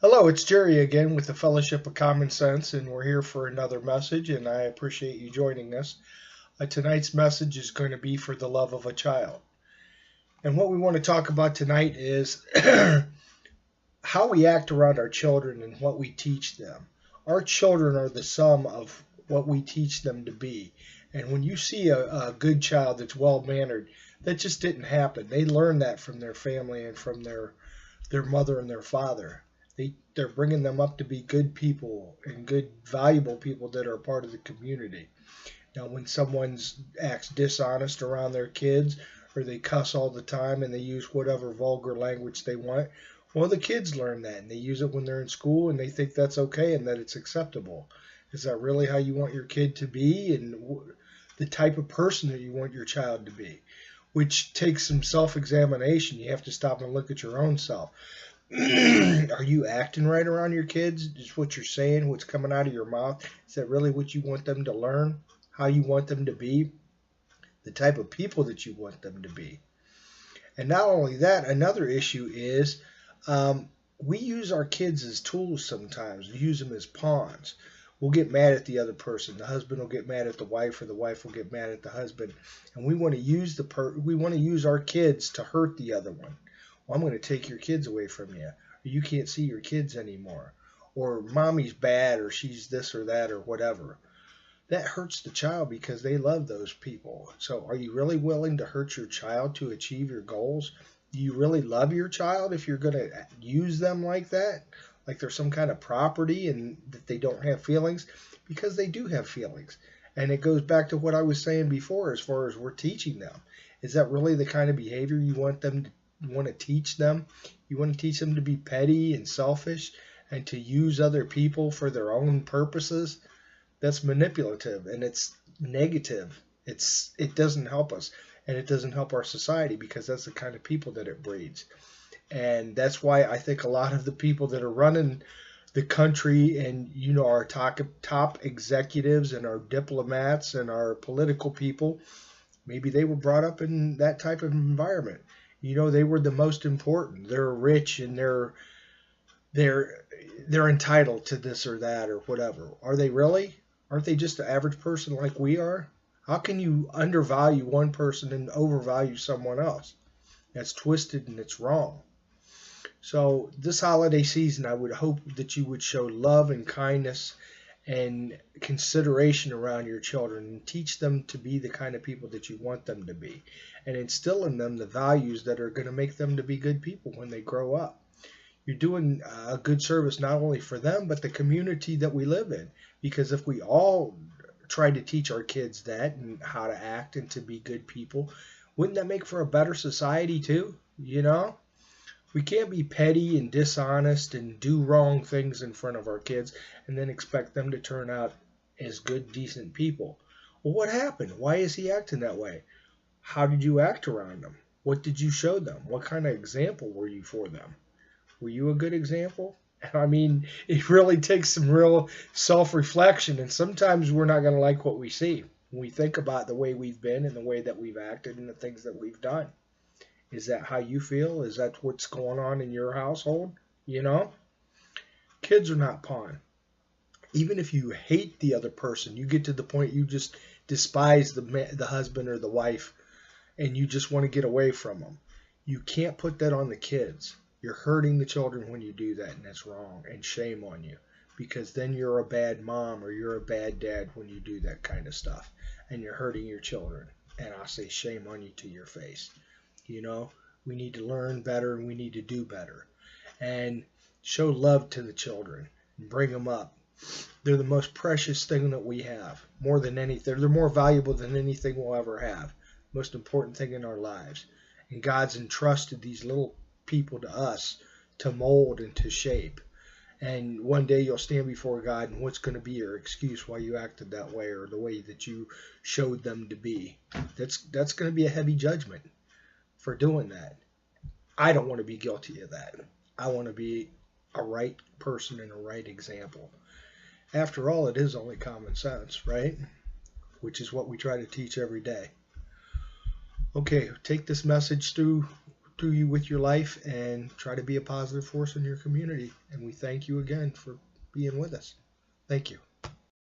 Hello, it's Jerry again with the Fellowship of Common Sense, and we're here for another message, and I appreciate you joining us. Tonight's message is going to be for the love of a child. And what we want to talk about tonight is how we act around our children and what we teach them. Our children are the sum of what we teach them to be. And when you see a good child that's well mannered, that just didn't happen. They learned that from their family and from their mother and their father. They're bringing them up to be good people and good, valuable people that are part of the community. Now, when someone acts dishonest around their kids, or they cuss all the time and they use whatever vulgar language they want, well, the kids learn that and they use it when they're in school and they think that's okay and that it's acceptable. Is that really how you want your kid to be, and the type of person that you want your child to be? Which takes some self-examination. You have to stop and look at your own self. Are you acting right around your kids? Is what you're saying, what's coming out of your mouth, is that really what you want them to learn? How you want them to be? The type of people that you want them to be? And not only that, another issue is we use our kids as tools sometimes. We use them as pawns. We'll get mad at the other person. The husband will get mad at the wife, or the wife will get mad at the husband. And we want to use our kids to hurt the other one. Well, I'm going to take your kids away from you. Or you can't see your kids anymore. Or mommy's bad, or she's this or that or whatever. That hurts the child because they love those people. So are you really willing to hurt your child to achieve your goals? Do you really love your child if you're going to use them like that? Like they're some kind of property and that they don't have feelings? Because they do have feelings. And it goes back to what I was saying before as far as we're teaching them. Is that really the kind of behavior you want to teach them? You want to teach them to be petty and selfish and to use other people for their own purposes? That's manipulative and it's negative. It doesn't help us, and it doesn't help our society, because that's the kind of people that it breeds. And that's why I think a lot of the people that are running the country, and our top executives and our diplomats and our political people, maybe they were brought up in that type of environment. They were the most important. They're rich and they're entitled to this or that or whatever. Are they really? Aren't they just an average person like we are? How can you undervalue one person and overvalue someone else? That's twisted and it's wrong. So this holiday season, I would hope that you would show love and kindness and consideration around your children, and teach them to be the kind of people that you want them to be, and instill in them the values that are going to make them to be good people when they grow up. You're doing a good service not only for them, but the community that we live in. Because if we all try to teach our kids that and how to act and to be good people, wouldn't that make for a better society too? We can't be petty and dishonest and do wrong things in front of our kids and then expect them to turn out as good, decent people. Well, what happened? Why is he acting that way? How did you act around them? What did you show them? What kind of example were you for them? Were you a good example? I mean, it really takes some real self-reflection, and sometimes we're not going to like what we see when we think about the way we've been and the way that we've acted and the things that we've done. Is that how you feel? Is that what's going on in your household? Kids are not pawn. Even if you hate the other person, you get to the point you just despise the husband or the wife, and you just want to get away from them. You can't put that on the kids. You're hurting the children when you do that, and that's wrong, and shame on you, because then you're a bad mom or you're a bad dad when you do that kind of stuff, and you're hurting your children. And I'll say shame on you to your face. We need to learn better and we need to do better, and show love to the children and bring them up. They're the most precious thing that we have, more than anything. They're more valuable than anything we'll ever have. Most important thing in our lives. And God's entrusted these little people to us to mold and to shape. And one day you'll stand before God, and what's going to be your excuse why you acted that way, or the way that you showed them to be? That's going to be a heavy judgment for doing that. I don't want to be guilty of that. I want to be a right person and a right example. After all, it is only common sense, right? Which is what we try to teach every day. Okay, take this message through do you with your life and try to be a positive force in your community. And we thank you again for being with us. Thank you.